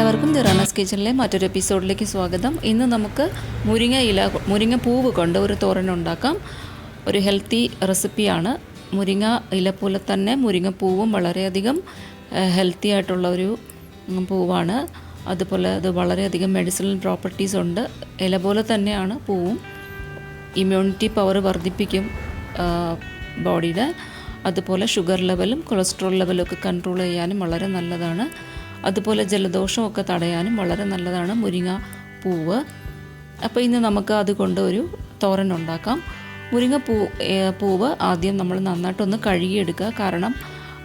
എല്ലാവർക്കും ജെറാനാസ് കിച്ചണിലെ മറ്റൊരു എപ്പിസോഡിലേക്ക് സ്വാഗതം. ഇന്ന് നമുക്ക് മുരിങ്ങ പൂവ് കൊണ്ട് ഒരു തോരൻ ഉണ്ടാക്കാം. ഒരു ഹെൽത്തി റെസിപ്പിയാണ്. മുരിങ്ങ ഇല പോലെ തന്നെ മുരിങ്ങപ്പൂവും വളരെയധികം ഹെൽത്തി ആയിട്ടുള്ള ഒരു പൂവാണ്. അതുപോലെ അത് വളരെയധികം മെഡിസിനൽ പ്രോപ്പർട്ടീസ് ഉണ്ട്. ഇല പോലെ തന്നെയാണ് പൂവും. ഇമ്മ്യൂണിറ്റി പവർ വർദ്ധിപ്പിക്കും ബോഡിയുടെ. അതുപോലെ ഷുഗർ ലെവലും കൊളസ്ട്രോൾ ലെവലും ഒക്കെ കൺട്രോൾ ചെയ്യാനും വളരെ നല്ലതാണ്. അതുപോലെ ജലദോഷമൊക്കെ തടയാനും വളരെ നല്ലതാണ് മുരിങ്ങ പൂവ്. അപ്പോൾ ഇന്ന് നമുക്ക് അതുകൊണ്ട് ഒരു തോരൻ ഉണ്ടാക്കാം. മുരിങ്ങ പൂവ് ആദ്യം നമ്മൾ നന്നായിട്ടൊന്ന് കഴുകിയെടുക്കുക. കാരണം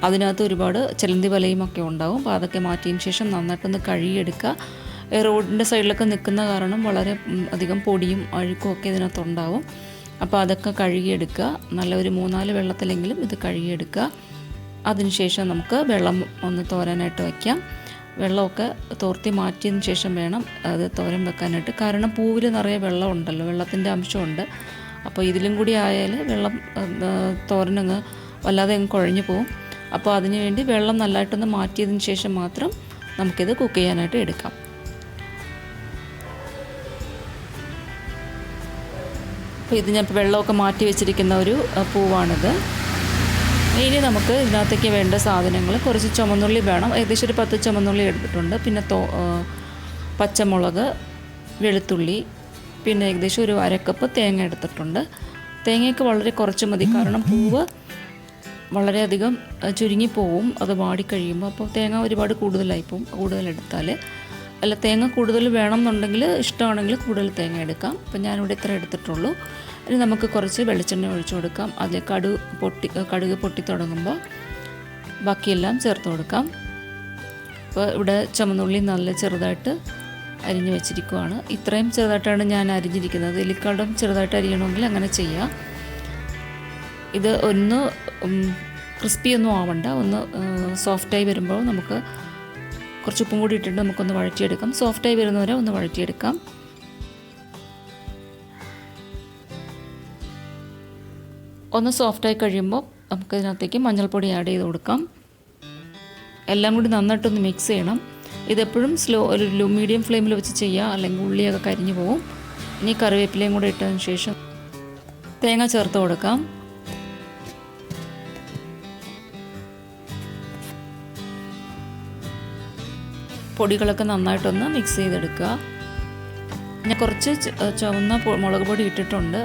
അതിനകത്ത് ഒരുപാട് ചിലന്തി വലയും ഒക്കെ ഉണ്ടാവും. അപ്പോൾ അതൊക്കെ മാറ്റിയതിന് ശേഷം നന്നായിട്ടൊന്ന് കഴുകിയെടുക്കുക. റോഡിൻ്റെ സൈഡിലൊക്കെ നിൽക്കുന്ന കാരണം വളരെ അധികം പൊടിയും അഴുക്കും ഒക്കെ ഇതിനകത്തുണ്ടാവും. അപ്പോൾ അതൊക്കെ കഴുകിയെടുക്കുക. നല്ല ഒരു 3-4 വെള്ളത്തിലെങ്കിലും ഇത് കഴുകിയെടുക്കുക. അതിനുശേഷം നമുക്ക് വെള്ളം ഒന്ന് തോരാനായിട്ട് വയ്ക്കാം. വെള്ളമൊക്കെ തോർത്തി മാറ്റിയതിന് ശേഷം വേണം അത് തോരൻ വെക്കാനായിട്ട്. കാരണം പൂവിൽ നിറയെ വെള്ളം ഉണ്ടല്ലോ, വെള്ളത്തിൻ്റെ അംശമുണ്ട്. അപ്പോൾ ഇതിലും കൂടി ആയാൽ വെള്ളം തോരനങ്ങ് വല്ലാതെ അങ്ങ് കുഴഞ്ഞു പോകും. അപ്പോൾ അതിന് വേണ്ടി വെള്ളം നല്ലതായിട്ടൊന്ന് മാറ്റിയതിന് ശേഷം മാത്രം നമുക്കിത് കുക്ക് ചെയ്യാനായിട്ട് എടുക്കാം. അപ്പോൾ ഇത് ഞാൻ വെള്ളമൊക്കെ മാറ്റി വെച്ചിരിക്കുന്ന ഒരു പൂവാണിത്. ഇനി നമുക്ക് ഇതിനകത്തേക്ക് വേണ്ട സാധനങ്ങൾ കുറച്ച് ചുമന്നുള്ളി വേണം. ഏകദേശം ഒരു 10 ചുമന്നുള്ളി എടുത്തിട്ടുണ്ട്. പിന്നെ പച്ചമുളക്, വെളുത്തുള്ളി, പിന്നെ ഏകദേശം ഒരു 1/2 കപ്പ് തേങ്ങ എടുത്തിട്ടുണ്ട്. തേങ്ങയൊക്കെ വളരെ കുറച്ച് മതി. കാരണം പൂവ് വളരെയധികം ചുരുങ്ങിപ്പോവും അത് വാടിക്കഴിയുമ്പോൾ. അപ്പോൾ തേങ്ങ ഒരുപാട് കൂടുതലായിപ്പോവും കൂടുതലെടുത്താൽ. അല്ല, തേങ്ങ കൂടുതൽ വേണം എന്നുണ്ടെങ്കിൽ ഇഷ്ടമാണെങ്കിൽ കൂടുതൽ തേങ്ങ എടുക്കാം. അപ്പം ഞാനിവിടെ ഇത്ര എടുത്തിട്ടുള്ളൂ. ഇനി നമുക്ക് കുറച്ച് വെളിച്ചെണ്ണ ഒഴിച്ചു കൊടുക്കാം. അതിൽ കടുക് പൊട്ടി തുടങ്ങുമ്പോൾ ബാക്കിയെല്ലാം ചേർത്ത് കൊടുക്കാം. അപ്പോൾ ഇവിടെ ചുമന്നുള്ളി നല്ല ചെറുതായിട്ട് അരിഞ്ഞ് വെച്ചിരിക്കുകയാണ്. ഇത്രയും ചെറുതായിട്ടാണ് ഞാൻ അരിഞ്ഞിരിക്കുന്നത്. ഇതിലേക്കാളും ചെറുതായിട്ട് അരിയണമെങ്കിൽ അങ്ങനെ ചെയ്യാം. ഇത് ഒന്ന് ക്രിസ്പി ഒന്നും ആവണ്ട. ഒന്ന് സോഫ്റ്റായി വരുമ്പോൾ നമുക്ക് കുറച്ച് ഉപ്പും കൂടി ഇട്ടിട്ട് നമുക്കൊന്ന് വഴറ്റിയെടുക്കാം. സോഫ്റ്റായി വരുന്നവരെ ഒന്ന് വഴറ്റിയെടുക്കാം. ഒന്ന് സോഫ്റ്റായി കഴിയുമ്പോൾ നമുക്ക് ഇതിനകത്തേക്ക് മഞ്ഞൾപ്പൊടി ആഡ് ചെയ്ത് കൊടുക്കാം. എല്ലാം കൂടി നന്നായിട്ടൊന്ന് മിക്സ് ചെയ്യണം. ഇതെപ്പോഴും ഒരു മീഡിയം ഫ്ലെയിമിൽ വെച്ച് ചെയ്യുക, അല്ലെങ്കിൽ ഉള്ളിയൊക്കെ കരിഞ്ഞു പോകും. ഇനി കറിവേപ്പിലയും കൂടി ഇട്ടതിന് ശേഷം തേങ്ങ ചേർത്ത് കൊടുക്കാം. പൊടികളൊക്കെ നന്നായിട്ടൊന്ന് മിക്സ് ചെയ്തെടുക്കുക. ഞാൻ കുറച്ച് ചുവന്ന മുളക് പൊടി ഇട്ടിട്ടുണ്ട്.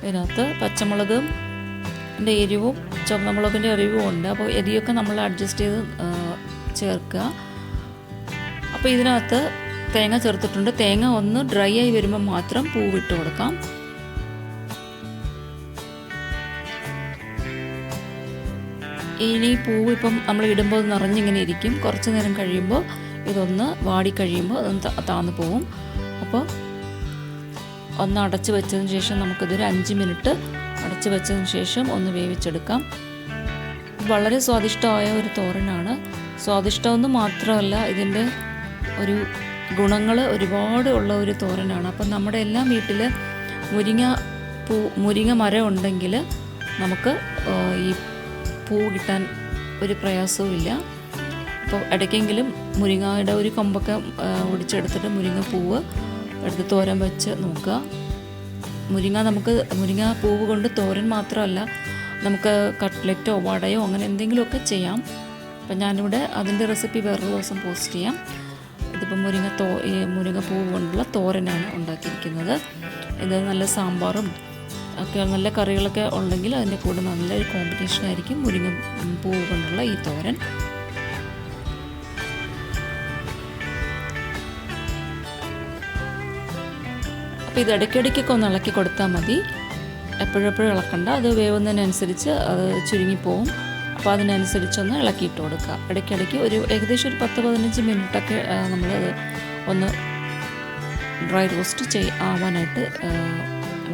ഇതിനകത്ത് പച്ചമുളകും എരിവും ചുവന്ന മുളകിൻ്റെ എരിവും ഉണ്ട്. അപ്പോൾ എരിയൊക്കെ നമ്മൾ അഡ്ജസ്റ്റ് ചെയ്ത് ചേർക്കുക. അപ്പോൾ ഇതിനകത്ത് തേങ്ങ ചേർത്തിട്ടുണ്ട്. തേങ്ങ ഒന്ന് ഡ്രൈ ആയി വരുമ്പോൾ മാത്രം പൂവിട്ട് കൊടുക്കാം. ഇനി പൂവ് ഇപ്പം നമ്മൾ ഇടുമ്പോൾ നിറഞ്ഞിങ്ങനെ ഇരിക്കും. കുറച്ച് നേരം കഴിയുമ്പോൾ ഇതൊന്ന് വാടിക്കഴിയുമ്പോൾ അതൊന്ന് താന്നു പോവും. അപ്പോൾ ഒന്ന് അടച്ച് വെച്ചതിന് ശേഷം നമുക്കിതൊരു 5 മിനിറ്റ് അടച്ച് വെച്ചതിന് ശേഷം ഒന്ന് വേവിച്ചെടുക്കാം. വളരെ സ്വാദിഷ്ടമായ ഒരു തോരനാണ്. സ്വാദിഷ്ടമെന്ന് മാത്രമല്ല, ഇതിൻ്റെ ഒരു ഗുണങ്ങൾ ഒരുപാട് ഉള്ള ഒരു തോരനാണ്. അപ്പം നമ്മുടെ എല്ലാ വീട്ടിൽ മുരിങ്ങ മരം ഉണ്ടെങ്കിൽ നമുക്ക് ഈ പൂ കിട്ടാൻ ഒരു പ്രയാസവും ഇല്ല. അപ്പോൾ ഇടയ്ക്കെങ്കിലും മുരിങ്ങയുടെ ഒരു കൊമ്പൊക്കെ ഒടിച്ചെടുത്തിട്ട് മുരിങ്ങ പൂവ് എടുത്ത് തോരൻ വെച്ച് നോക്കുക. മുരിങ്ങ പൂവ് കൊണ്ട് തോരൻ മാത്രമല്ല, നമുക്ക് കട്ട്ലറ്റോ വടയോ അങ്ങനെ എന്തെങ്കിലുമൊക്കെ ചെയ്യാം. അപ്പം ഞാനിവിടെ അതിൻ്റെ റെസിപ്പി വേറൊരു ദിവസം പോസ്റ്റ് ചെയ്യാം. ഇതിപ്പോൾ മുരിങ്ങ പൂവ് കൊണ്ടുള്ള തോരനാണ് ഉണ്ടാക്കിയിരിക്കുന്നത്. ഇത് നല്ല സാമ്പാറും ഒക്കെ നല്ല കറികളൊക്കെ ഉണ്ടെങ്കിൽ അതിൻ്റെ കൂടെ നല്ലൊരു കോമ്പിനേഷൻ ആയിരിക്കും മുരിങ്ങ പൂവ് കൊണ്ടുള്ള ഈ തോരൻ. അപ്പോൾ ഇത് ഇടയ്ക്കിടയ്ക്കൊക്കെ ഒന്ന് ഇളക്കി കൊടുത്താൽ മതി. എപ്പോഴെപ്പോഴും ഇളക്കണ്ട. അത് വേവുന്നതിനനുസരിച്ച് അത് ചുരുങ്ങിപ്പോവും. അപ്പോൾ അതിനനുസരിച്ചൊന്ന് ഇളക്കിയിട്ട് കൊടുക്കുക. ഇടയ്ക്കിടയ്ക്ക് ഏകദേശം ഒരു 10-15 മിനിറ്റൊക്കെ നമ്മളത് ഒന്ന് ഡ്രൈ റോസ്റ്റ് ആവാനായിട്ട്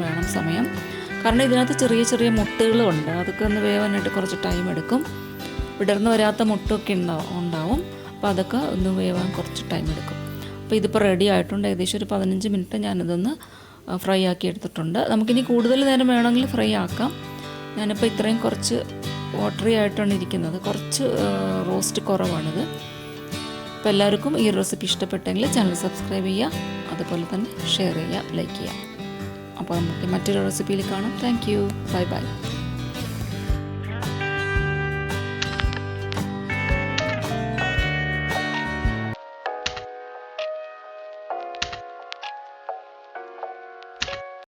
വേണം സമയം. കാരണം ഇതിനകത്ത് ചെറിയ ചെറിയ മുട്ടുകളുണ്ട്. അതൊക്കെ ഒന്ന് വേവാനായിട്ട് കുറച്ച് ടൈം എടുക്കും. വിടർന്ന് വരാത്ത മുട്ടൊക്കെ ഉണ്ടാവും. അപ്പോൾ അതൊക്കെ ഒന്ന് വേവാൻ കുറച്ച് ടൈം എടുക്കും. അപ്പോൾ ഇതിപ്പോൾ റെഡി ആയിട്ടുണ്ട്. ഏകദേശം ഒരു 15 മിനിറ്റ് ഞാനിതൊന്ന് ഫ്രൈ ആക്കി എടുത്തിട്ടുണ്ട്. നമുക്കിനി കൂടുതൽ നേരം വേണമെങ്കിൽ ഫ്രൈ ആക്കാം. ഞാനിപ്പോൾ ഇത്രയും കുറച്ച് വാട്ടറി ആയിട്ടാണ് ഇരിക്കുന്നത്. കുറച്ച് റോസ്റ്റ് കുറവാണിത്. അപ്പോൾ എല്ലാവർക്കും ഈ റെസിപ്പി ഇഷ്ടപ്പെട്ടെങ്കിൽ ചാനൽ സബ്സ്ക്രൈബ് ചെയ്യുക, അതുപോലെ തന്നെ ഷെയർ ചെയ്യുക, ലൈക്ക് ചെയ്യുക. അപ്പോൾ നമുക്ക് മറ്റൊരു റെസിപ്പിയിൽ കാണാം. Thank you. Bye bye.